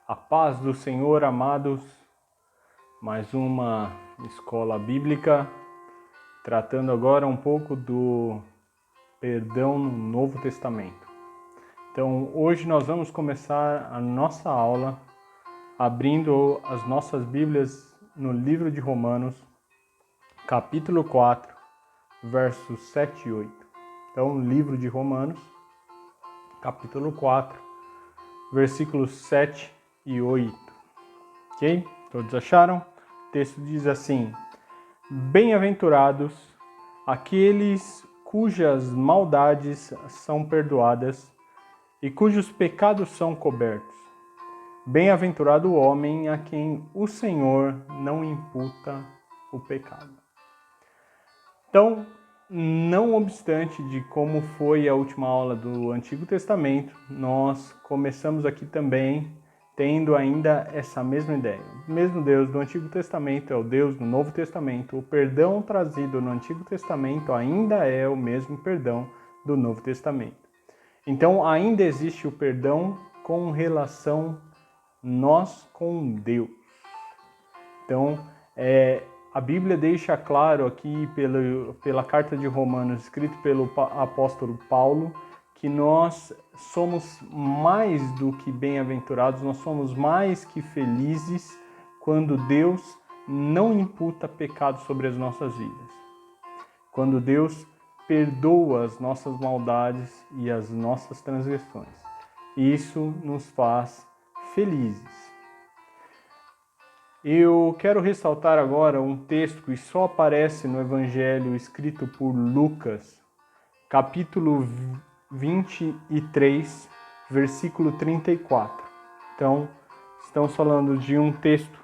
A paz do Senhor, amados. Mais uma escola bíblica, tratando agora um pouco do perdão no Novo Testamento. Então, hoje nós vamos começar a nossa aula abrindo as nossas Bíblias no livro de Romanos, capítulo 4, versos 7 e 8. Então, livro de Romanos, capítulo 4, versículos 7 e 8. Ok? Todos acharam? O texto diz assim: Bem-aventurados aqueles cujas maldades são perdoadas e cujos pecados são cobertos. Bem-aventurado o homem a quem o Senhor não imputa o pecado. Então, não obstante de como foi a última aula do Antigo Testamento, nós começamos aqui também tendo ainda essa mesma ideia. O mesmo Deus do Antigo Testamento é o Deus do Novo Testamento. O perdão trazido no Antigo Testamento ainda é o mesmo perdão do Novo Testamento. Então, ainda existe o perdão com relação nós com Deus. Então, a Bíblia deixa claro aqui pela carta de Romanos, escrita pelo apóstolo Paulo, que nós somos mais do que bem-aventurados, nós somos mais que felizes quando Deus não imputa pecado sobre as nossas vidas. Quando Deus perdoa as nossas maldades e as nossas transgressões. Isso nos faz felizes. Eu quero ressaltar agora um texto que só aparece no Evangelho escrito por Lucas, capítulo 23, versículo 34. Então, estamos falando de um texto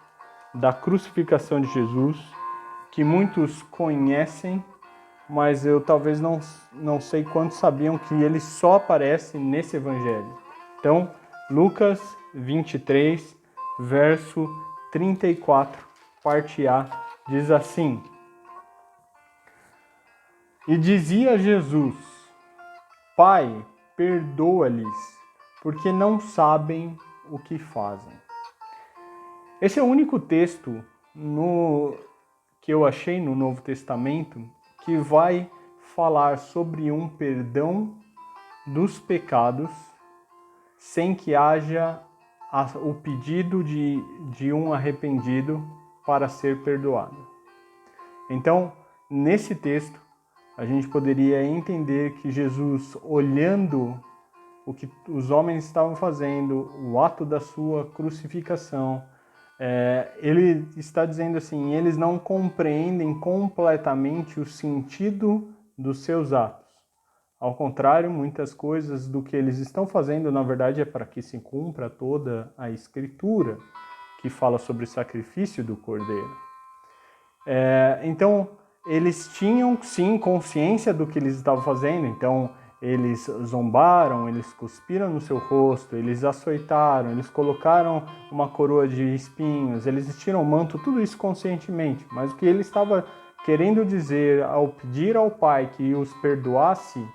da crucificação de Jesus, que muitos conhecem, mas eu talvez não sei quantos sabiam que ele só aparece nesse Evangelho. Então, Lucas 23, verso 34, parte A, diz assim: E dizia Jesus: Pai, perdoa-lhes, porque não sabem o que fazem. Esse é o único texto que eu achei no Novo Testamento que vai falar sobre um perdão dos pecados sem que haja o pedido de um arrependido para ser perdoado. Então, nesse texto, a gente poderia entender que Jesus, olhando o que os homens estavam fazendo, o ato da sua crucificação, ele está dizendo assim, eles não compreendem completamente o sentido dos seus atos. Ao contrário, muitas coisas do que eles estão fazendo, na verdade, é para que se cumpra toda a Escritura que fala sobre o sacrifício do Cordeiro. Então, eles tinham, sim, consciência do que eles estavam fazendo. Então, eles zombaram, eles cuspiram no seu rosto, eles açoitaram, eles colocaram uma coroa de espinhos, eles vestiram o manto, tudo isso conscientemente. Mas o que ele estava querendo dizer ao pedir ao Pai que os perdoasse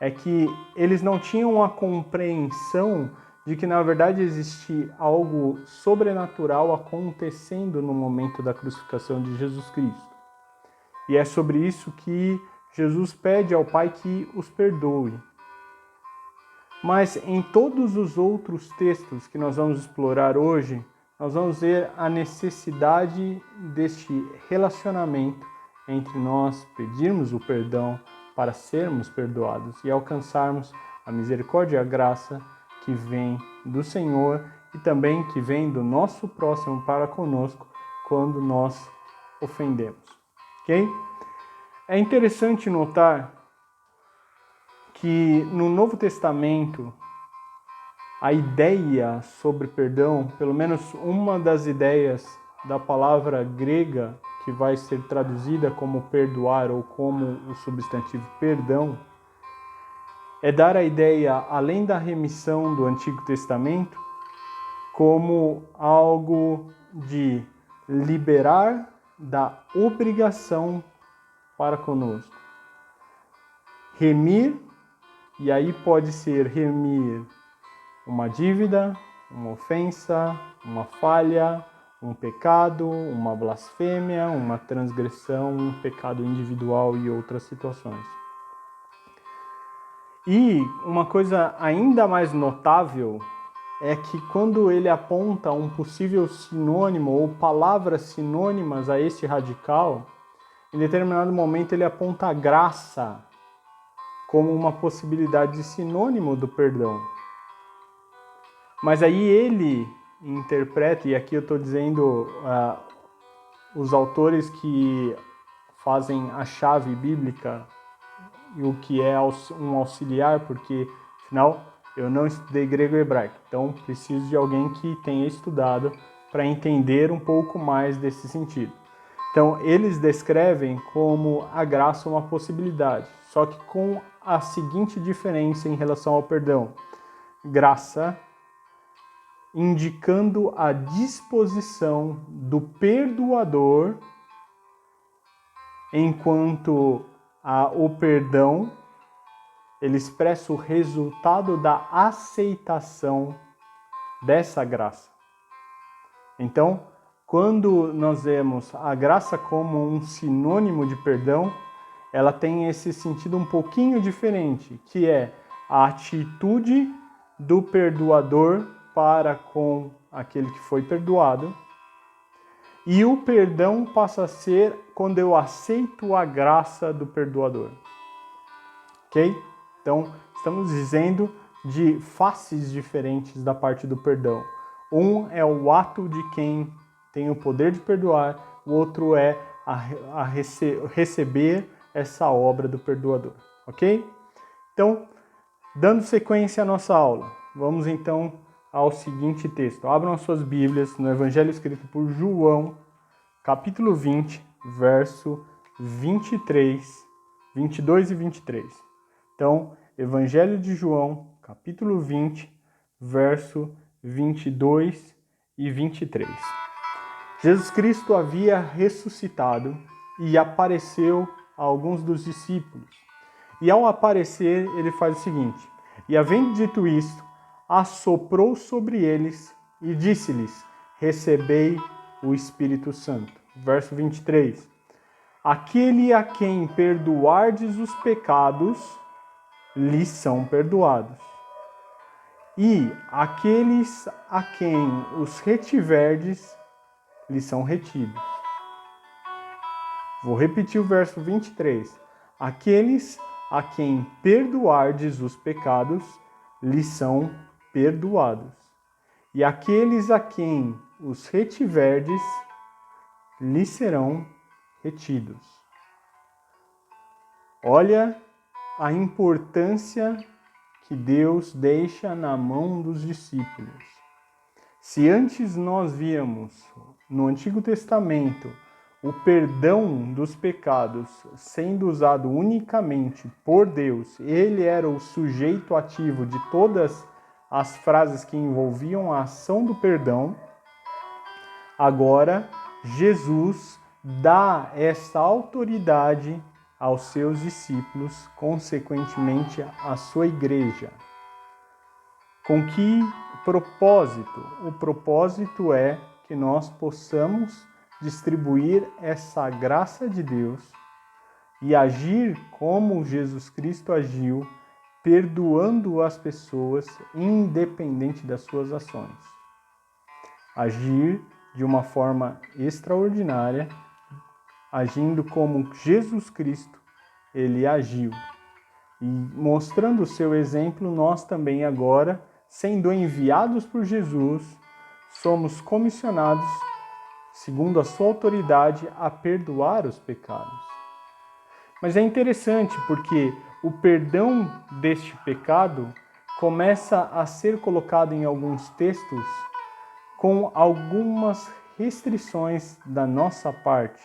é que eles não tinham a compreensão de que, na verdade, existe algo sobrenatural acontecendo no momento da crucificação de Jesus Cristo. E é sobre isso que Jesus pede ao Pai que os perdoe. Mas em todos os outros textos que nós vamos explorar hoje, nós vamos ver a necessidade deste relacionamento entre nós pedirmos o perdão para sermos perdoados e alcançarmos a misericórdia e a graça que vem do Senhor e também que vem do nosso próximo para conosco quando nós ofendemos. Ok? É interessante notar que no Novo Testamento a ideia sobre perdão, pelo menos uma das ideias da palavra grega que vai ser traduzida como perdoar ou como o substantivo perdão, é dar a ideia, além da remissão do Antigo Testamento, como algo de liberar da obrigação para conosco. Remir, e aí pode ser remir uma dívida, uma ofensa, uma falha, um pecado, uma blasfêmia, uma transgressão, um pecado individual e outras situações. E uma coisa ainda mais notável é que quando ele aponta um possível sinônimo ou palavras sinônimas a este radical, em determinado momento ele aponta a graça como uma possibilidade de sinônimo do perdão. Mas aí ele interpreta, e aqui eu estou dizendo os autores que fazem a chave bíblica e o que é um auxiliar, porque afinal eu não estudei grego e hebraico, então preciso de alguém que tenha estudado para entender um pouco mais desse sentido. Então eles descrevem como a graça uma possibilidade, só que com a seguinte diferença em relação ao perdão: graça indicando a disposição do perdoador, enquanto o perdão ele expressa o resultado da aceitação dessa graça. Então, quando nós vemos a graça como um sinônimo de perdão, ela tem esse sentido um pouquinho diferente, que é a atitude do perdoador para com aquele que foi perdoado. E o perdão passa a ser quando eu aceito a graça do perdoador. Ok? Então, estamos dizendo de faces diferentes da parte do perdão. Um é o ato de quem tem o poder de perdoar, o outro é receber essa obra do perdoador. Ok? Então, dando sequência à nossa aula, vamos então ao seguinte texto. Abram as suas Bíblias no Evangelho escrito por João, capítulo 20, verso 23, 22 e 23. Então, Evangelho de João, capítulo 20, verso 22 e 23. Jesus Cristo havia ressuscitado e apareceu a alguns dos discípulos. E ao aparecer, ele faz o seguinte: e havendo dito isto, assoprou sobre eles e disse-lhes: recebei o Espírito Santo. Verso 23. Aquele a quem perdoardes os pecados, lhes são perdoados. E aqueles a quem os retiverdes, lhes são retidos. Vou repetir o verso 23. Aqueles a quem perdoardes os pecados, lhes são perdoados. E aqueles a quem os retiverdes, lhes serão retidos. Olha a importância que Deus deixa na mão dos discípulos. Se antes nós víamos no Antigo Testamento o perdão dos pecados sendo usado unicamente por Deus, ele era o sujeito ativo de todas as frases que envolviam a ação do perdão, agora Jesus dá essa autoridade aos seus discípulos, consequentemente à sua igreja. Com que propósito? O propósito é que nós possamos distribuir essa graça de Deus e agir como Jesus Cristo agiu, perdoando as pessoas independente das suas ações. Agir de uma forma extraordinária, agindo como Jesus Cristo, ele agiu. E mostrando o seu exemplo, nós também agora, sendo enviados por Jesus, somos comissionados, segundo a sua autoridade, a perdoar os pecados. Mas é interessante porque o perdão deste pecado começa a ser colocado em alguns textos com algumas restrições da nossa parte.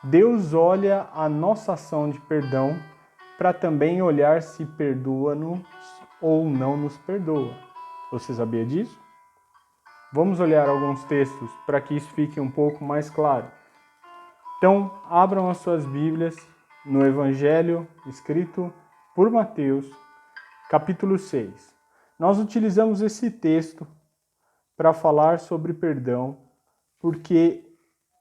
Deus olha a nossa ação de perdão para também olhar se perdoa-nos ou não nos perdoa. Você sabia disso? Vamos olhar alguns textos para que isso fique um pouco mais claro. Então, abram as suas Bíblias no Evangelho escrito por Mateus, capítulo 6. Nós utilizamos esse texto para falar sobre perdão, porque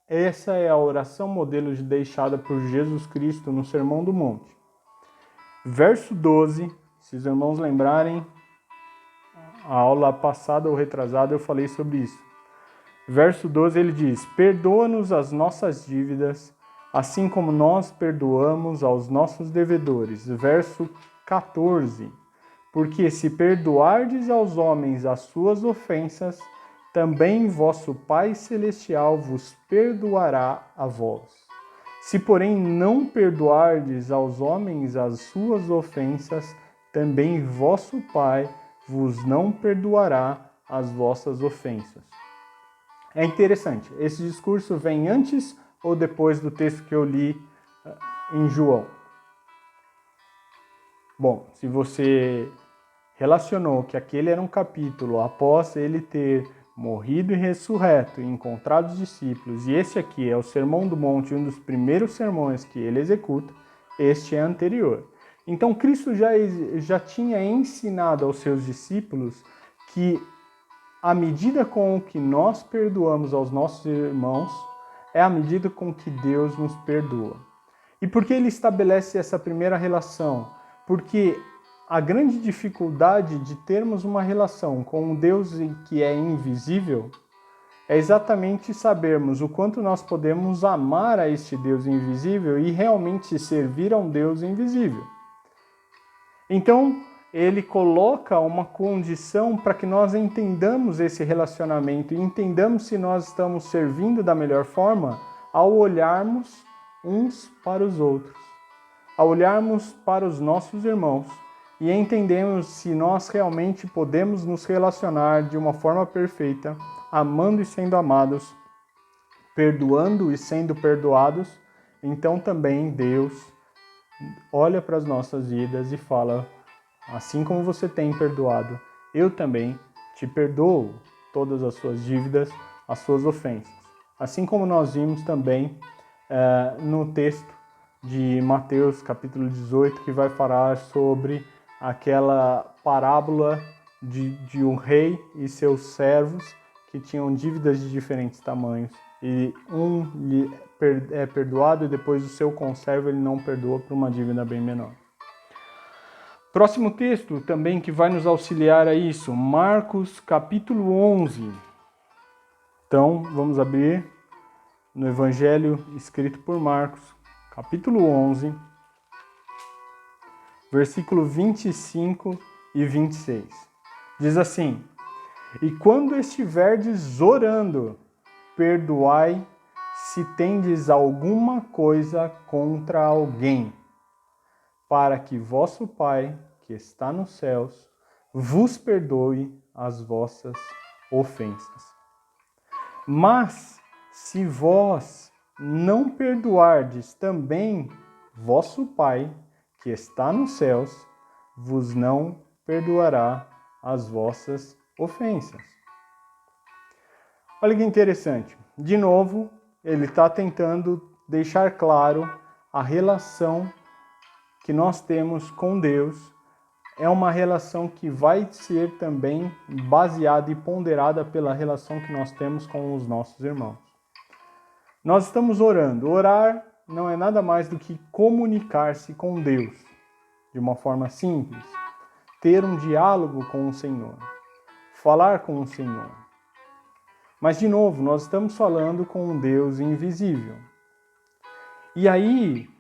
essa é a oração modelo deixada por Jesus Cristo no Sermão do Monte. Verso 12, se os irmãos lembrarem, a aula passada ou retrasada eu falei sobre isso. Verso 12 ele diz: perdoa-nos as nossas dívidas, assim como nós perdoamos aos nossos devedores. Verso 14: porque se perdoardes aos homens as suas ofensas, também vosso Pai Celestial vos perdoará a vós. Se, porém, não perdoardes aos homens as suas ofensas, também vosso Pai vos não perdoará as vossas ofensas. É interessante, esse discurso vem antes ou depois do texto que eu li em João? Bom, se você relacionou que aquele era um capítulo após ele ter morrido e ressurreto e encontrado os discípulos, e esse aqui é o Sermão do Monte, um dos primeiros sermões que ele executa, este é anterior. Então Cristo já tinha ensinado aos seus discípulos que a medida com que nós perdoamos aos nossos irmãos é a medida com que Deus nos perdoa. E por que ele estabelece essa primeira relação? Porque a grande dificuldade de termos uma relação com um Deus que é invisível é exatamente sabermos o quanto nós podemos amar a este Deus invisível e realmente servir a um Deus invisível. Então, ele coloca uma condição para que nós entendamos esse relacionamento e entendamos se nós estamos servindo da melhor forma ao olharmos uns para os outros, ao olharmos para os nossos irmãos e entendemos se nós realmente podemos nos relacionar de uma forma perfeita, amando e sendo amados, perdoando e sendo perdoados. Então também Deus olha para as nossas vidas e fala: assim como você tem perdoado, eu também te perdoo todas as suas dívidas, as suas ofensas. Assim como nós vimos também no texto de Mateus capítulo 18, que vai falar sobre aquela parábola de um rei e seus servos que tinham dívidas de diferentes tamanhos. E um é perdoado e depois o seu conservo ele não perdoa por uma dívida bem menor. Próximo texto também que vai nos auxiliar a isso, Marcos capítulo 11. Então, vamos abrir no Evangelho escrito por Marcos, capítulo 11, versículo 25 e 26. Diz assim: e quando estiverdes orando, perdoai se tendes alguma coisa contra alguém, para que vosso Pai, que está nos céus, vos perdoe as vossas ofensas. Mas, se vós não perdoardes também, vosso Pai, que está nos céus, vos não perdoará as vossas ofensas. Olha que interessante. De novo, ele está tentando deixar claro a relação que nós temos com Deus. É uma relação que vai ser também baseada e ponderada pela relação que nós temos com os nossos irmãos. Nós estamos orando. Orar não é nada mais do que comunicar-se com Deus de uma forma simples, ter um diálogo com o Senhor, falar com o Senhor. Mas, de novo, nós estamos falando com um Deus invisível. E aí,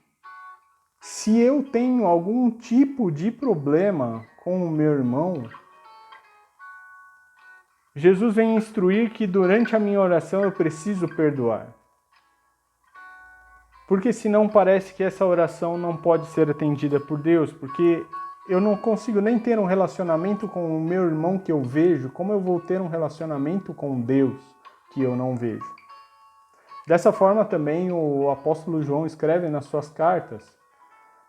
se eu tenho algum tipo de problema com o meu irmão, Jesus vem instruir que durante a minha oração eu preciso perdoar. Porque senão parece que essa oração não pode ser atendida por Deus, porque eu não consigo nem ter um relacionamento com o meu irmão que eu vejo, como eu vou ter um relacionamento com Deus que eu não vejo? Dessa forma também o apóstolo João escreve nas suas cartas,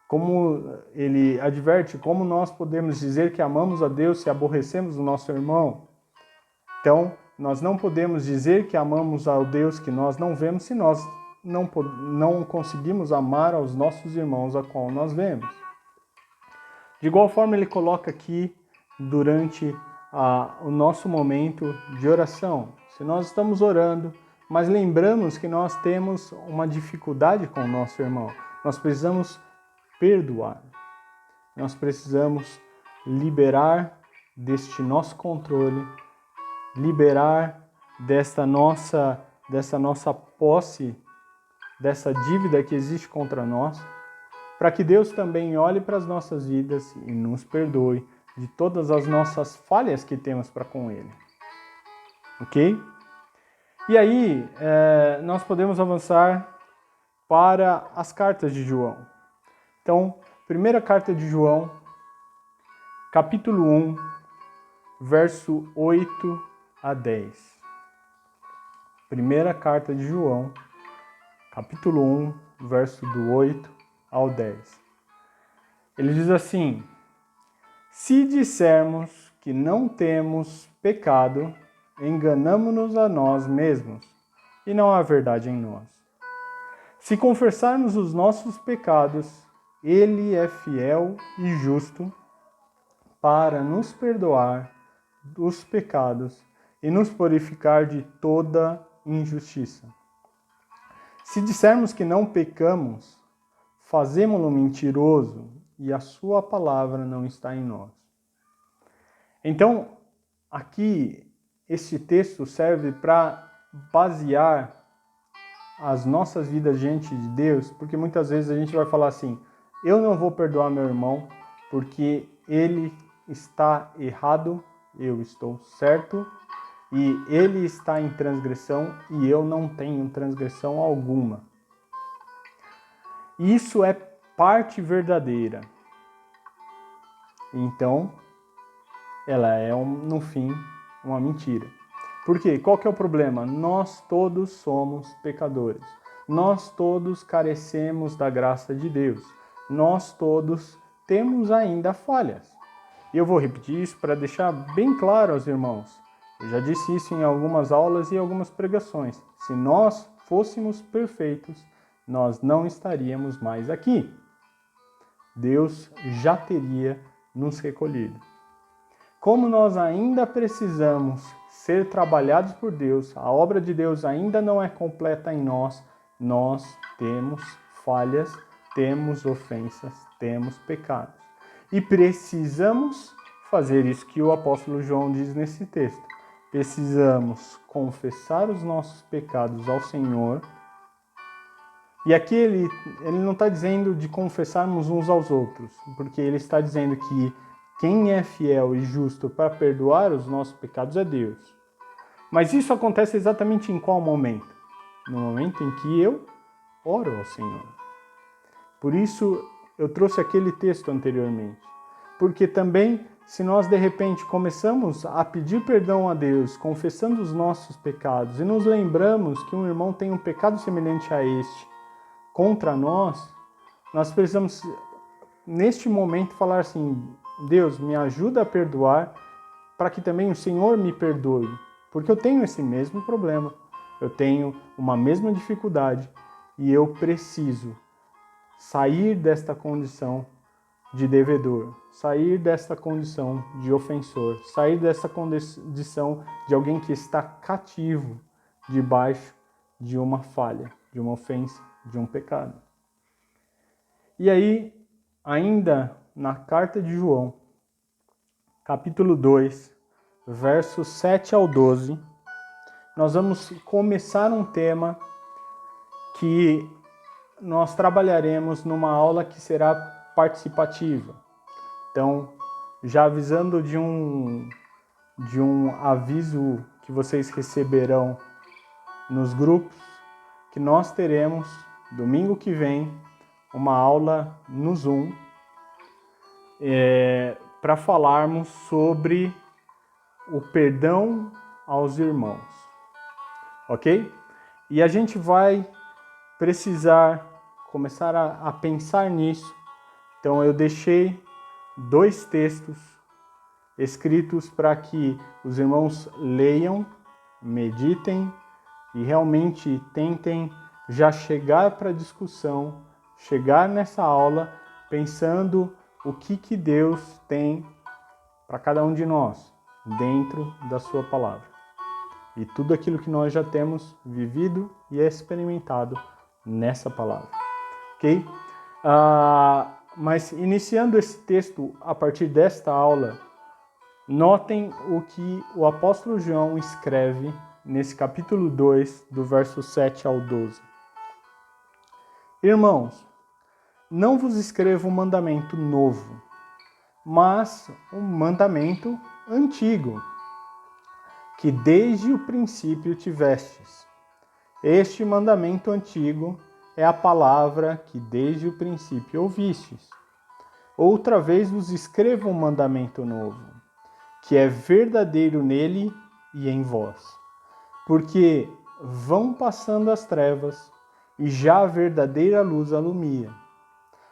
como ele adverte, como nós podemos dizer que amamos a Deus se aborrecemos o nosso irmão. Então, nós não podemos dizer que amamos ao Deus que nós não vemos se nós não conseguimos amar aos nossos irmãos a qual nós vemos. De igual forma, ele coloca aqui, durante o nosso momento de oração. Se nós estamos orando, mas lembramos que nós temos uma dificuldade com o nosso irmão, nós precisamos perdoar. Nós precisamos liberar deste nosso controle, liberar dessa nossa posse, dessa dívida que existe contra nós, para que Deus também olhe para as nossas vidas e nos perdoe de todas as nossas falhas que temos para com Ele. Ok? E aí, nós podemos avançar para as cartas de João. Então, primeira carta de João, capítulo 1, verso 8 a 10. Primeira carta de João, capítulo 1, verso do 8 ao 10. Ele diz assim: se dissermos que não temos pecado, enganamo-nos a nós mesmos, e não há verdade em nós. Se confessarmos os nossos pecados, Ele é fiel e justo para nos perdoar dos pecados e nos purificar de toda injustiça. Se dissermos que não pecamos, fazemo-lo mentiroso e a sua palavra não está em nós. Então, aqui, este texto serve para basear as nossas vidas diante de Deus, porque muitas vezes a gente vai falar assim: eu não vou perdoar meu irmão porque ele está errado, eu estou certo, e ele está em transgressão e eu não tenho transgressão alguma. Isso é parte verdadeira. Então, ela é, no fim, uma mentira. Por quê? Qual que é o problema? Nós todos somos pecadores. Nós todos carecemos da graça de Deus. Nós todos temos ainda falhas. E eu vou repetir isso para deixar bem claro aos irmãos. Eu já disse isso em algumas aulas e algumas pregações. Se nós fôssemos perfeitos, nós não estaríamos mais aqui. Deus já teria nos recolhido. Como nós ainda precisamos ser trabalhados por Deus, a obra de Deus ainda não é completa em nós, nós temos falhas, temos ofensas, temos pecados. E precisamos fazer isso que o apóstolo João diz nesse texto. Precisamos confessar os nossos pecados ao Senhor. E aqui ele não está dizendo de confessarmos uns aos outros, porque ele está dizendo que quem é fiel e justo para perdoar os nossos pecados é Deus. Mas isso acontece exatamente em qual momento? No momento em que eu oro ao Senhor. Por isso eu trouxe aquele texto anteriormente. Porque também, se nós de repente começamos a pedir perdão a Deus, confessando os nossos pecados, e nos lembramos que um irmão tem um pecado semelhante a este contra nós, nós precisamos, neste momento, falar assim: Deus, me ajuda a perdoar, para que também o Senhor me perdoe. Porque eu tenho esse mesmo problema, eu tenho uma mesma dificuldade, e eu preciso sair desta condição de devedor, sair desta condição de ofensor, sair desta condição de alguém que está cativo debaixo de uma falha, de uma ofensa, de um pecado. E aí, ainda na carta de João, capítulo 2, versos 7 ao 12, nós vamos começar um tema que nós trabalharemos numa aula que será participativa. Então, já avisando de um aviso que vocês receberão nos grupos, que nós teremos, domingo que vem, uma aula no Zoom para falarmos sobre o perdão aos irmãos. Ok? E a gente vai precisar começar a pensar nisso. Então eu deixei 2 textos escritos para que os irmãos leiam, meditem e realmente tentem já chegar para a discussão, chegar nessa aula pensando o que Deus tem para cada um de nós. dentro da sua palavra. E tudo aquilo que nós já temos vivido e experimentado nessa palavra. Ok? Mas iniciando esse texto a partir desta aula, notem o que o apóstolo João escreve nesse capítulo 2, do verso 7 ao 12. Irmãos, não vos escrevo um mandamento novo, mas um mandamento antigo, que desde o princípio tivestes. Este mandamento antigo é a palavra que desde o princípio ouvistes. Outra vez vos escrevo um mandamento novo, que é verdadeiro nele e em vós. Porque vão passando as trevas, e já a verdadeira luz alumia.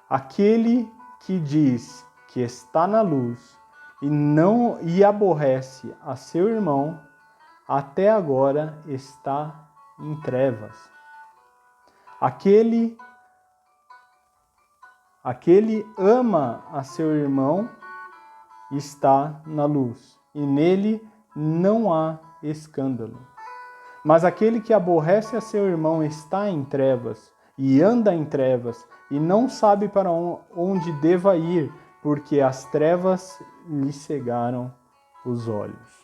Aquele que diz que está na luz e aborrece a seu irmão, até agora está em trevas. Aquele ama a seu irmão está na luz, e nele não há escândalo. Mas aquele que aborrece a seu irmão está em trevas, e anda em trevas, e não sabe para onde deva ir, porque as trevas lhe cegaram os olhos.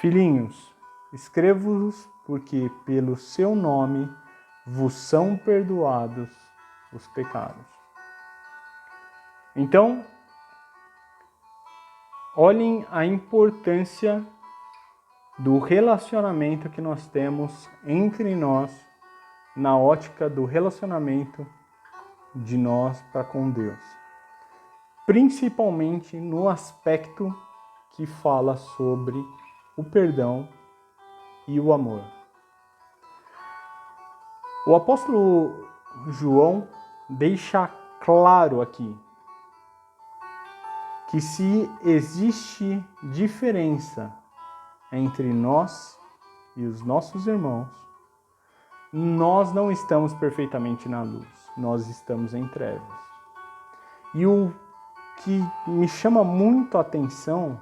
Filhinhos, escrevo-vos porque pelo seu nome vos são perdoados os pecados. Então, olhem a importância do relacionamento que nós temos entre nós, na ótica do relacionamento de nós para com Deus. Principalmente no aspecto que fala sobre o perdão e o amor. O apóstolo João deixa claro aqui que se existe diferença entre nós e os nossos irmãos, nós não estamos perfeitamente na luz, nós estamos em trevas. E o que me chama muito a atenção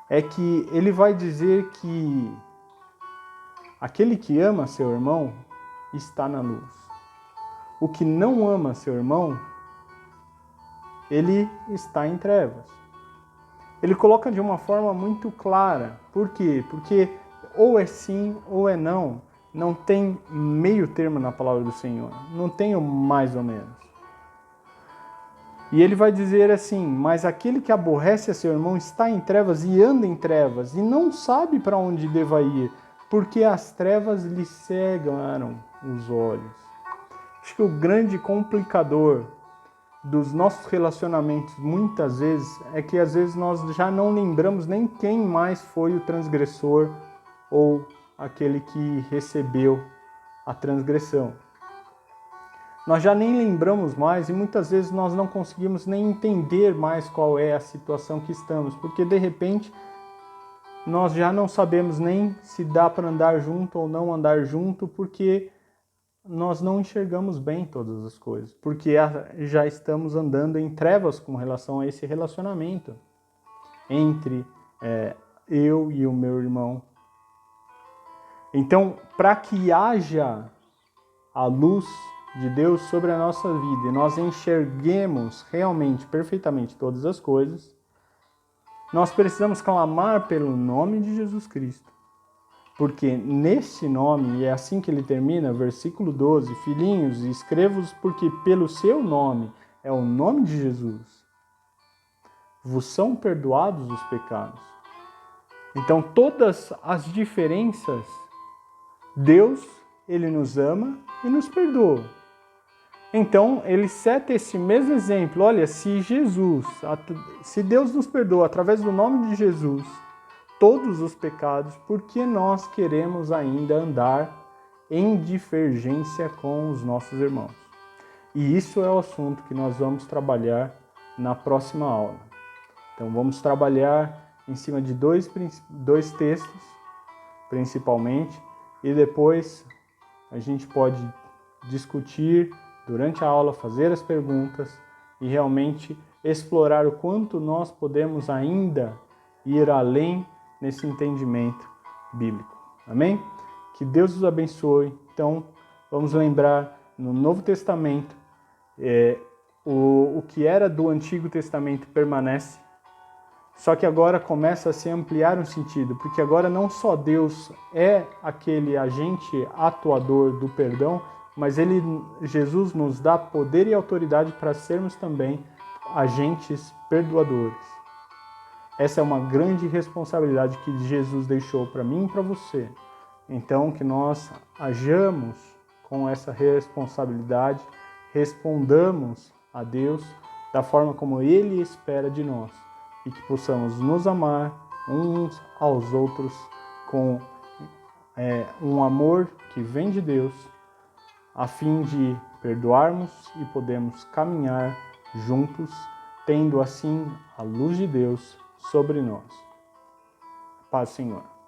é que ele vai dizer que aquele que ama seu irmão está na luz. O que não ama seu irmão, ele está em trevas. Ele coloca de uma forma muito clara. Por quê? Porque ou é sim ou é não. Não tem meio termo na palavra do Senhor. Não tem o mais ou menos. E ele vai dizer assim: mas aquele que aborrece a seu irmão está em trevas e anda em trevas e não sabe para onde deva ir, porque as trevas lhe cegaram os olhos. Acho que o grande complicador dos nossos relacionamentos, muitas vezes, é que às vezes nós já não lembramos nem quem mais foi o transgressor ou aquele que recebeu a transgressão. Nós já nem lembramos mais e muitas vezes nós não conseguimos nem entender mais qual é a situação que estamos, porque de repente nós já não sabemos nem se dá para andar junto ou não andar junto, porque nós não enxergamos bem todas as coisas, porque já estamos andando em trevas com relação a esse relacionamento entre eu e o meu irmão. Então, para que haja a luz de Deus sobre a nossa vida e nós enxerguemos realmente, perfeitamente todas as coisas, nós precisamos clamar pelo nome de Jesus Cristo. Porque nesse nome, e é assim que ele termina, versículo 12, filhinhos, escrevo-vos porque pelo seu nome, é o nome de Jesus, vos são perdoados os pecados. Então todas as diferenças, Deus, ele nos ama e nos perdoa. Então ele seta esse mesmo exemplo, olha, se Deus nos perdoa através do nome de Jesus, todos os pecados, porque nós queremos ainda andar em divergência com os nossos irmãos. E isso é o assunto que nós vamos trabalhar na próxima aula. Então vamos trabalhar em cima de dois textos, principalmente, e depois a gente pode discutir durante a aula, fazer as perguntas e realmente explorar o quanto nós podemos ainda ir além nesse entendimento bíblico. Amém? Que Deus os abençoe. Então, vamos lembrar, no Novo Testamento, o que era do Antigo Testamento permanece, só que agora começa a se ampliar um sentido, porque agora não só Deus é aquele agente atuador do perdão, mas Jesus nos dá poder e autoridade para sermos também agentes perdoadores. Essa é uma grande responsabilidade que Jesus deixou para mim e para você. Então, que nós hajamos com essa responsabilidade, respondamos a Deus da forma como Ele espera de nós e que possamos nos amar uns aos outros com um amor que vem de Deus, a fim de perdoarmos e podermos caminhar juntos, tendo assim a luz de Deus sobre nós. Paz, Senhor.